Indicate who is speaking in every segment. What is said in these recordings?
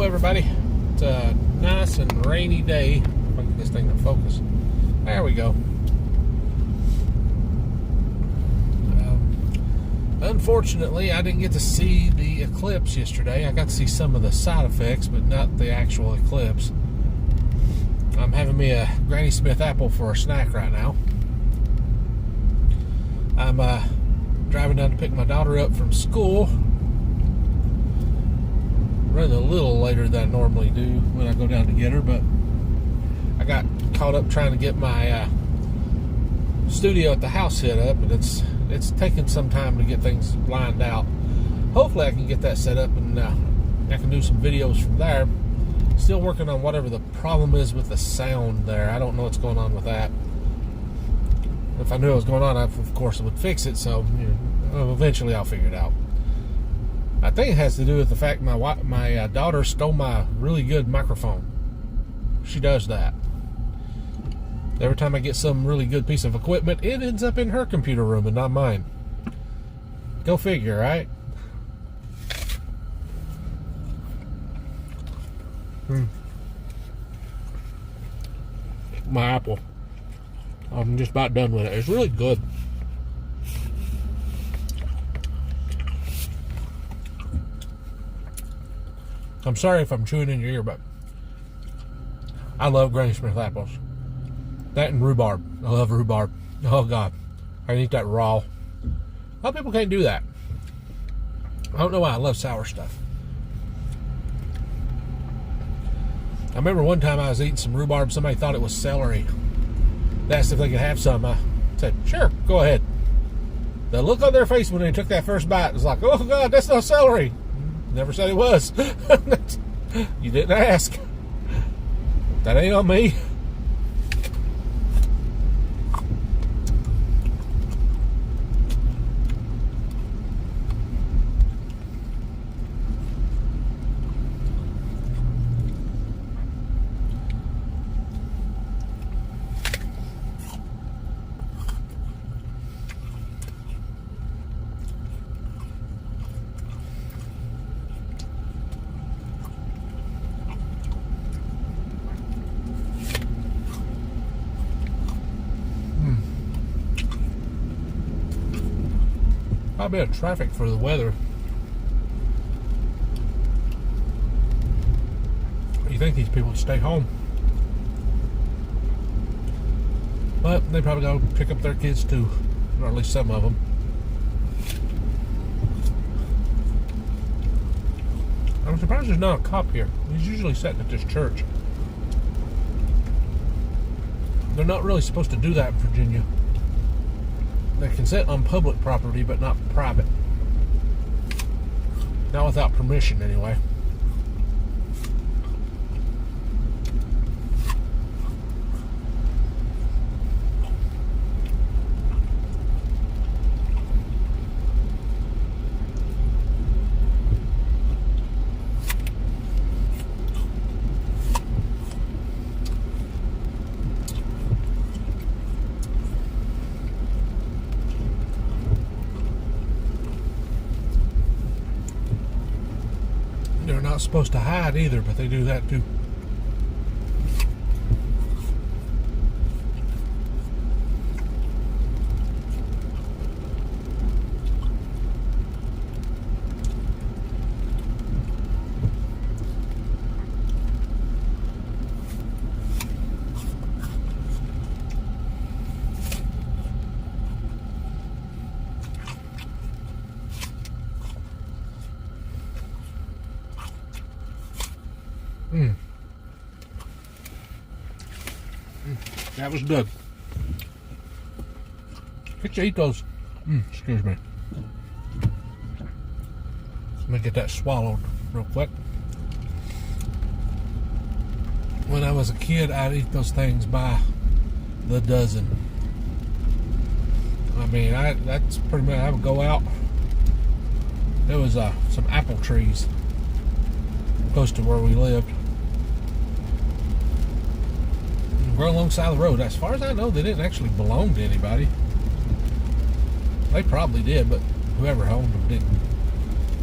Speaker 1: everybody. It's a nice and rainy day. If I can get this thing to focus. There we go. Unfortunately, I didn't get to see the eclipse yesterday. I got to see some of the side effects, but not the actual eclipse. I'm having me a Granny Smith apple for a snack right now. I'm driving down to pick my daughter up from school. Running a little later than I normally do when I go down to get her, but I got caught up trying to get my studio at the house set up, and it's taking some time to get things lined out. Hopefully I can get that set up and I can do some videos from there. Still working on whatever the problem is with the sound there. I don't know what's going on with that. If I knew what was going on, I, of course, would fix it, so eventually I'll figure it out. I think it has to do with the fact my daughter stole my really good microphone. She does that. Every time I get some really good piece of equipment, it ends up in her computer room and not mine. Go figure, right? My apple. I'm just about done with it. It's really good. I'm sorry if I'm chewing in your ear, but I love Granny Smith apples. That and rhubarb. I love rhubarb. Oh, God. I can eat that raw. A lot of people can't do that. I don't know why. I love sour stuff. I remember one time I was eating some rhubarb. Somebody thought it was celery. They asked if they could have some. I said, sure, go ahead. The look on their face when they took that first bite was like, oh, God, that's not celery. Never said it was. You didn't ask. That ain't on me. A bit of traffic for the weather. You think these people would stay home, but they probably go pick up their kids too, or at least some of them. I'm surprised there's not a cop here. He's usually sitting at this church. They're not really supposed to do that in Virginia. They can sit on public property, but not private. Not without permission, anyway. They're not supposed to hide either, but they do that too. That was good. Get you eat those. Excuse me. Let me get that swallowed real quick. When I was a kid, I'd eat those things by the dozen. I mean, that's pretty much, I would go out. There was some apple trees close to where we lived. Grow alongside the road. As far as I know, they didn't actually belong to anybody. They probably did, but whoever owned them didn't.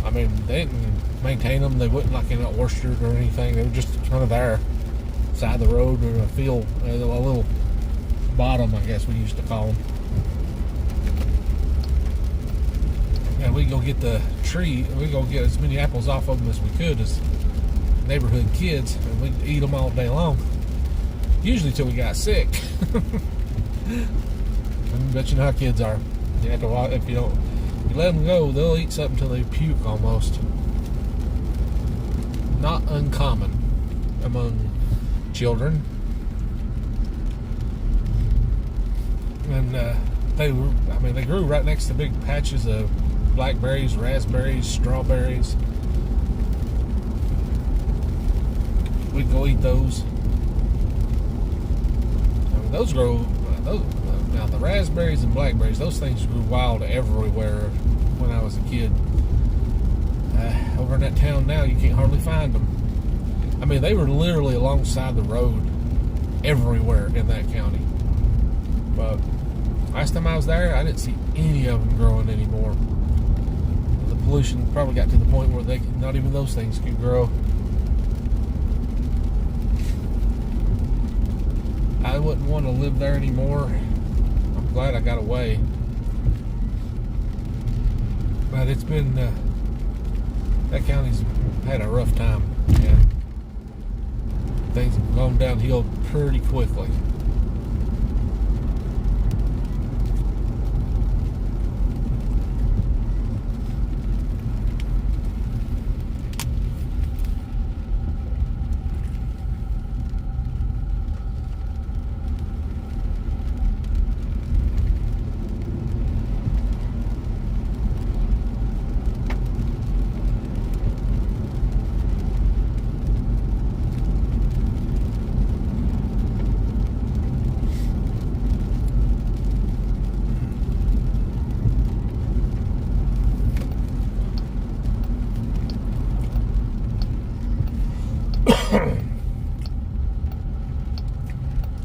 Speaker 1: I mean, they didn't maintain them. They wouldn't like in an orchard or anything. They were just kind of there, side of the road, or a field, a little bottom, I guess we used to call them. Yeah, we go get the tree. We go get as many apples off of them as we could as neighborhood kids, and we'd eat them all day long. Usually till we got sick. I bet you know how kids are. You have to watch, if you let them go, they'll eat something till they puke almost. Not uncommon among children. And they grew right next to big patches of blackberries, raspberries, strawberries. We'd go eat those. I mean, those grow. Now the raspberries and blackberries, those things grew wild everywhere when I was a kid. Over in that town now, you can't hardly find them. I mean, they were literally alongside the road everywhere in that county. But last time I was there, I didn't see any of them growing anymore. The pollution probably got to the point where not even those things could grow. I wouldn't want to live there anymore. I'm glad I got away. But it's been, that county's had a rough time. And things have gone downhill pretty quickly.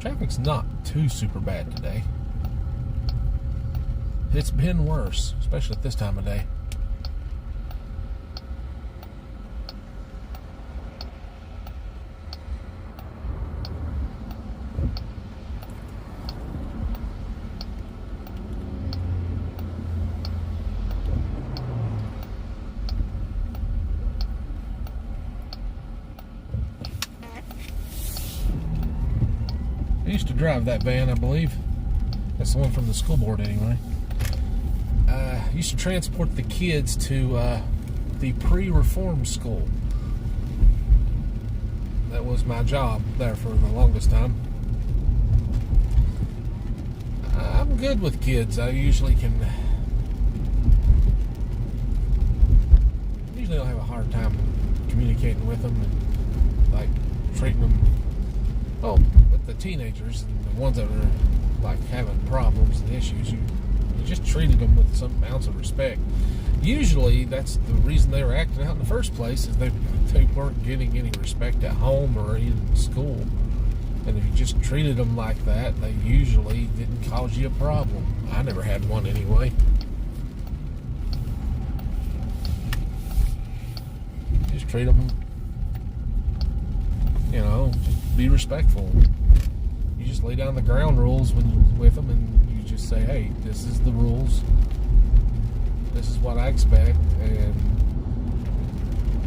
Speaker 1: Traffic's not too super bad today. It's been worse, especially at this time of day. I used to drive that van, I believe. That's the one from the school board, anyway. I used to transport the kids to the pre-reform school. That was my job there for the longest time. I'm good with kids. I usually don't have a hard time communicating with them and like treating them. Oh, but the teenagers and the ones that are like having problems and issues, you just treated them with some ounce of respect. Usually that's the reason they were acting out in the first place, is they weren't getting any respect at home or in school. And if you just treated them like that, they usually didn't cause you a problem. I never had one anyway. Just treat them, just be respectful. You just lay down the ground rules with them, and you just say, hey, this is the rules. This is what I expect, and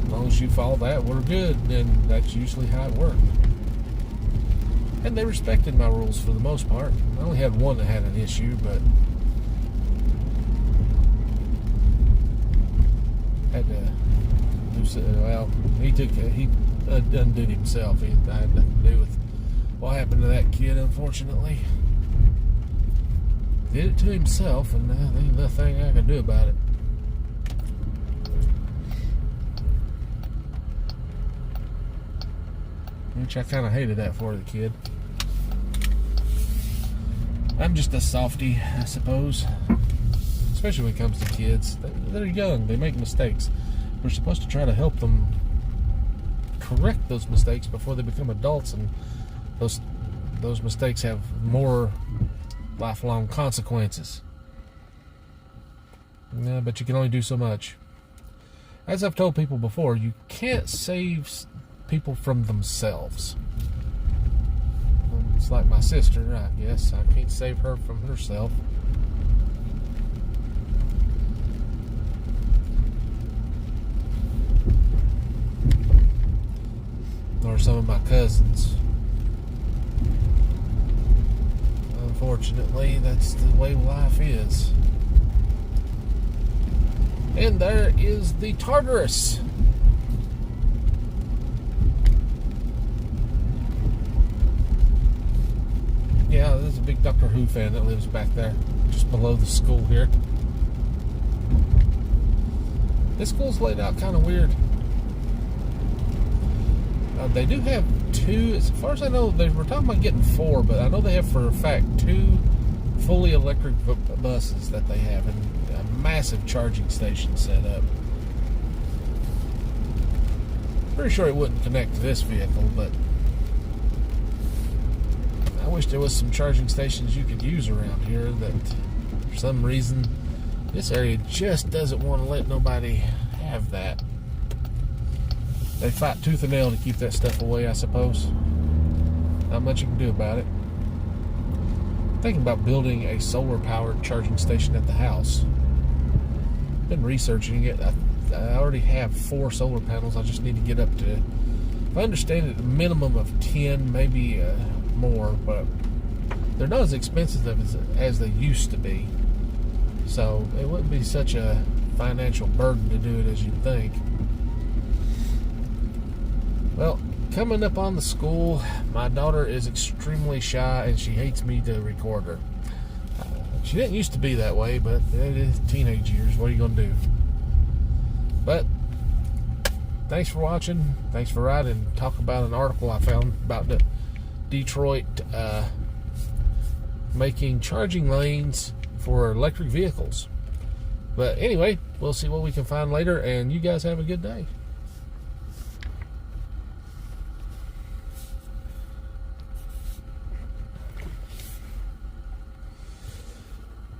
Speaker 1: as long as you follow that, we're good. And that's usually how it worked. And they respected my rules for the most part. I only had one that had an issue, but had to do so. Well, he undid himself. I had nothing to do with what happened to that kid, unfortunately. Did it to himself, and there's nothing I can do about it. Which I kind of hated that for the kid. I'm just a softie, I suppose. Especially when it comes to kids. They're young, they make mistakes. We're supposed to try to help them correct those mistakes before they become adults, and those mistakes have more lifelong consequences. Yeah, but you can only do so much. as I've told people before, you can't save people from themselves. It's like my sister, I guess. I can't save her from herself. Or some of my cousins. Unfortunately, that's the way life is. And there is the Tartarus. Yeah, there's a big Doctor Who fan that lives back there, just below the school here. This school's laid out kind of weird. They do have 2, as far as I know, they were talking about getting 4, but I know they have for a fact 2 fully electric buses that they have, and a massive charging station set up. Pretty sure it wouldn't connect to this vehicle, but I wish there was some charging stations you could use around here that, for some reason, this area just doesn't want to let nobody have that. They fight tooth and nail to keep that stuff away, I suppose. Not much you can do about it. I'm thinking about building a solar-powered charging station at the house. Been researching it. I already have 4 solar panels. I just need to get up to, if I understand it, a minimum of 10, maybe more, but they're not as expensive as they used to be. So it wouldn't be such a financial burden to do it as you'd think. Well, coming up on the school, my daughter is extremely shy and she hates me to record her. She didn't used to be that way, but it is teenage years. What are you going to do? But thanks for watching. Thanks for writing. Talk about an article I found about the Detroit making charging lanes for electric vehicles. But anyway, we'll see what we can find later, and you guys have a good day.